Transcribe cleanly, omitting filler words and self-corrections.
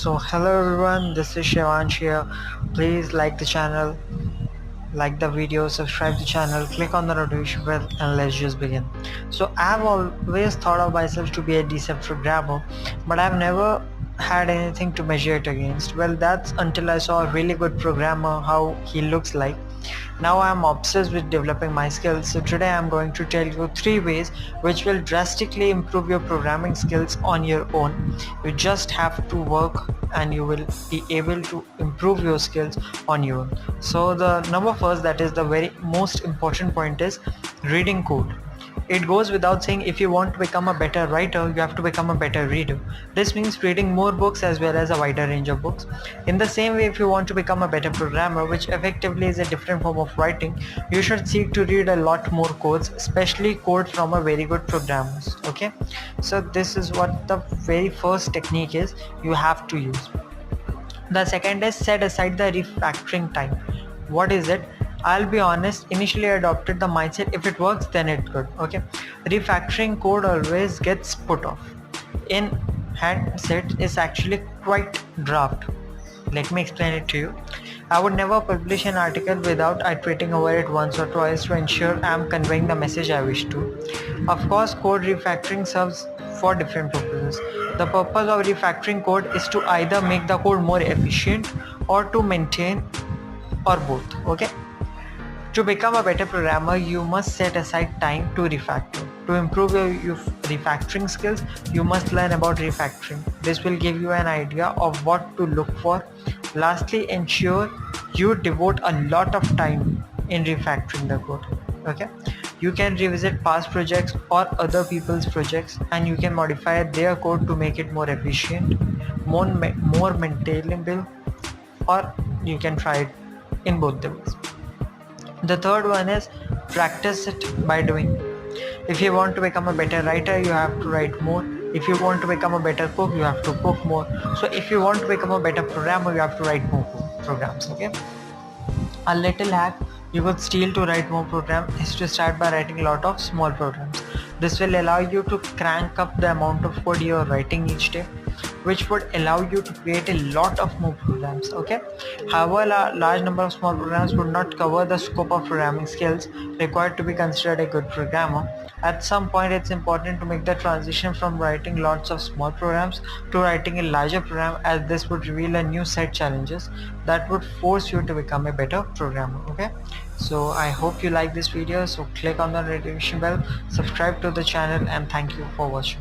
So hello everyone, this is Shivansh here. Please like the channel, like the video, subscribe the channel, click on the notification bell, and let's just begin. So I've always thought of myself to be a decent programmer, but I've never had anything to measure it against. Well, that's until I saw a really good programmer, how he looks like. Now I'm obsessed with developing my skills, so today I'm going to tell you 3 ways which will drastically improve your programming skills on your own. You just have to work and you will be able to improve your skills on your own. So the number first, that is the very most important point, is reading code. It goes without saying, if you want to become a better writer, you have to become a better reader. This means reading more books as well as a wider range of books. In the same way, if you want to become a better programmer, which effectively is a different form of writing, you should seek to read a lot more codes, especially code from a very good programmers. Okay, so this is what the very first technique is you have to use. The second is set aside the refactoring time. What is it? I'll be honest, initially I adopted the mindset, if it works then it's good. Okay, refactoring code always gets put off. In hindsight, is actually quite draft. Let me explain it to you. I would never publish an article without iterating over it once or twice to ensure I am conveying the message I wish to. Of course, code refactoring serves for different purposes. The purpose of refactoring code is to either make the code more efficient or to maintain, or both. Okay, to become a better programmer, you must set aside time to refactor. To improve your refactoring skills, you must learn about refactoring. This will give you an idea of what to look for. Lastly, ensure you devote a lot of time in refactoring the code. Okay, you can revisit past projects or other people's projects, and you can modify their code to make it more efficient, more maintainable, or you can try it in both the ways. The third one is practice it by doing. If you want to become a better writer, you have to write more. If you want to become a better cook, you have to cook more. So if you want to become a better programmer, you have to write more programs. Okay, a little hack you could steal to write more programs is to start by writing a lot of small programs. This will allow you to crank up the amount of code you are writing each day, which would allow you to create a lot of more programs. Okay, however, a large number of small programs would not cover the scope of programming skills required to be considered a good programmer. At some point, it's important to make the transition from writing lots of small programs to writing a larger program, as this would reveal a new set challenges that would force you to become a better programmer. Okay, so I hope you like this video, so click on the notification bell, subscribe to the channel, and thank you for watching.